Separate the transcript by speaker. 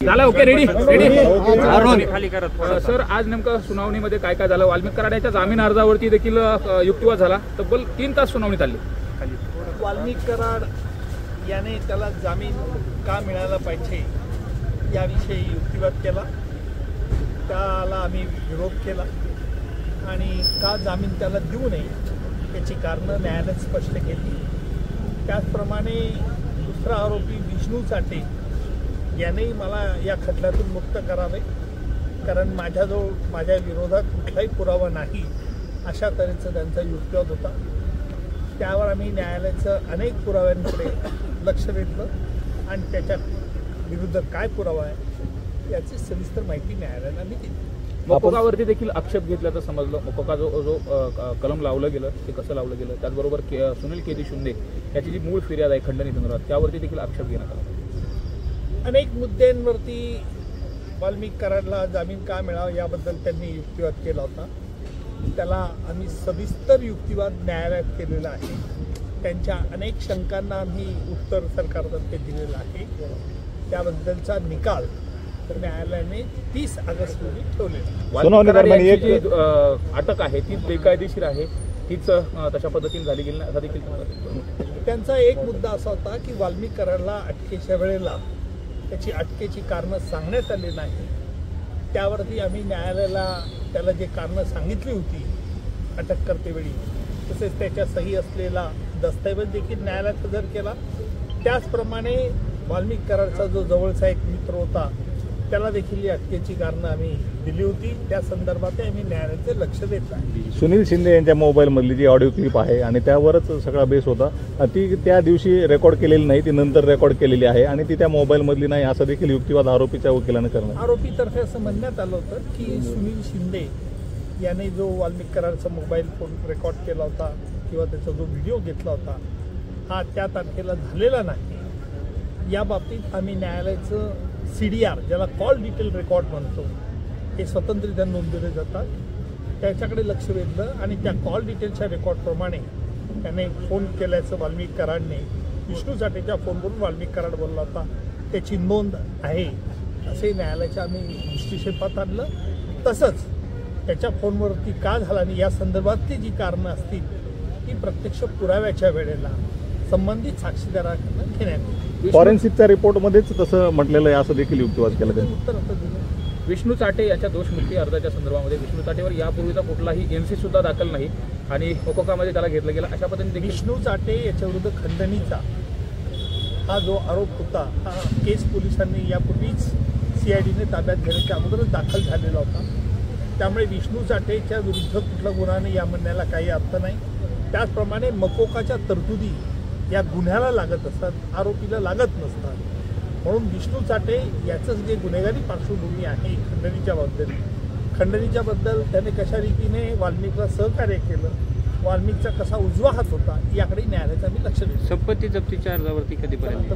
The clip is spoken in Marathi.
Speaker 1: झालं ओके रेडी सर आज नेमकं सुनावणीमध्ये काय काय झालं? वाल्मिक कराड यांच्या जामीन अर्जावरती देखील युक्तिवाद झाला. तब्बल 3 तास सुनावणी चालली.
Speaker 2: वाल्मिक कराड याने त्याला जामीन का मिळाला पाहिजे याविषयी युक्तिवाद केला. त्याला आम्ही विरोध केला आणि का जामीन त्याला देऊ नये याची कारणं न्यायालयाने स्पष्ट केली. त्याचप्रमाणे दुसरा आरोपी विष्णू चाटे यानेही मला या खटल्यातून मुक्त करावे, कारण माझ्याजवळ माझ्या विरोधात कुठलाही पुरावा नाही अशा तऱ्हेचा त्यांचा युक्तिवाद होता. त्यावर आम्ही न्यायालयाचं अनेक पुराव्यांकडे लक्ष वेधलं आणि त्याच्या विरुद्ध काय पुरावा आहे याची सविस्तर माहिती न्यायालयाला आम्ही दिली.
Speaker 1: मकोकावरती देखील आक्षेप घेतल्याचं समजलं. मकोका जो कलम लावलं गेलं ते कसं लावलं गेलं, त्याचबरोबर सुनील केदी शिंदे याची जी मूळ फिर्याद आहे खंडणी संदर्भात त्यावरती देखील आक्षेप घेण्यात आला.
Speaker 2: अनेक मुद्द्यांवरती वाल्मिक कराडला जामीन का मिळावा याबद्दल त्यांनी युक्तिवाद केला होता. त्याला आम्ही सविस्तर युक्तिवाद न्यायालयात केलेला आहे. त्यांच्या अनेक शंकांना आम्ही उत्तर सरकारतर्फे दिलेलं आहे. त्याबद्दलचा निकाल तर न्यायालयाने 30 ऑगस्ट रोजी ठेवलेला.
Speaker 1: अटक आहे ती बेकायदेशीर आहे, तीच तशा पद्धतीने झाली गेली नाही असा देखील
Speaker 2: त्यांचा एक मुद्दा असा होता की वाल्मिक कराडला अटकेच्या वेळेला त्याची अटकेची कारणं सांगण्यात आली नाही. त्यावरती आम्ही न्यायालयाला त्याला जे कारणं सांगितली होती अटक करतेवेळी तसेच त्याच्या सही असलेला दस्तऐवज देखील न्यायालयात हजर केला. त्याचप्रमाणे वाल्मिक कराडचा जो जवळचा एक मित्र होता त्याला देखील ही अटकेची कारणं आम्ही दिली होती. त्या संदर्भात आम्ही न्यायालयाचे लक्ष देत आहे.
Speaker 3: सुनील शिंदे यांच्या मोबाईलमधली जी ऑडिओ क्लिप आहे आणि त्यावरच सगळा बेस होता, ती त्या दिवशी रेकॉर्ड केलेली नाही, ती नंतर रेकॉर्ड केलेली आहे आणि ती त्या मोबाईलमधली नाही असं देखील युक्तिवाद आरोपीच्या वकिलाने करणार.
Speaker 2: आरोपीतर्फे असं म्हणण्यात आलं होतं की सुनील शिंदे याने जो वाल्मिक कराडचा मोबाईल फोन रेकॉर्ड केला होता किंवा त्याचा जो व्हिडिओ घेतला होता हा त्या तारखेला झालेला नाही. या बाबतीत आम्ही न्यायालयाचं CDR ज्याला कॉल डिटेल रेकॉर्ड म्हणतो हे स्वतंत्ररित्या नोंदवले जातात त्याच्याकडे लक्ष वेधलं आणि त्या कॉल डिटेलच्या रेकॉर्डप्रमाणे त्याने फोन केल्याचं वाल्मिक कराडने विष्णू चाटेच्या फोनवरून वाल्मिक कराड बोलला होता त्याची नोंद आहे असे न्यायालयाच्या आम्ही दृष्टिक्षेपात आणलं. तसंच त्याच्या फोनवरती का झाला आणि या संदर्भातली जी कारणं असतील ती प्रत्यक्ष पुराव्याच्या वेळेला संबंधित साक्षीदाराकडून घेण्यात येईल.
Speaker 3: फॉरेन्सिकच्या रिपोर्टमध्येच तसं म्हटलेलं आहे असं देखील युक्तिवाद केला त्यांनी.
Speaker 2: उत्तर आता दिलं.
Speaker 1: विष्णू चाटे यांच्या दोषमुक्ती अर्जाच्या संदर्भामध्ये विष्णू चाटेवर यापूर्वीचा कुठलाही NC सुद्धा दाखल नाही आणि मकोकामध्ये त्याला घेतलं गेलं अशा पद्धतीने
Speaker 2: विष्णू चाटे याच्याविरुद्ध खंडणीचा हा जो आरोप होता हा केस पोलिसांनी यापूर्वीच CIDने ताब्यात घेण्याच्या अगोदरच दाखल झालेला होता. त्यामुळे विष्णू चाटेच्या विरुद्ध कुठला गुन्हा नाही या म्हणण्याला काही अर्थ नाही. त्याचप्रमाणे मकोकाच्या तरतुदी या गुन्ह्याला लागत असतात, आरोपीला लागत नसतात. म्हणून विष्णू चाटे याचंच जे गुन्हेगारी पार्श्वभूमी आहे खंडणीच्या बद्दल त्याने कशा रीतीने वाल्मिकला सहकार्य केलं, वाल्मिकचा कसा उजवा हात होता याकडे न्यायालयाचं आम्ही लक्ष देतो.
Speaker 1: संपत्ती जप्तीच्या अर्जावरती कधीपर्यंत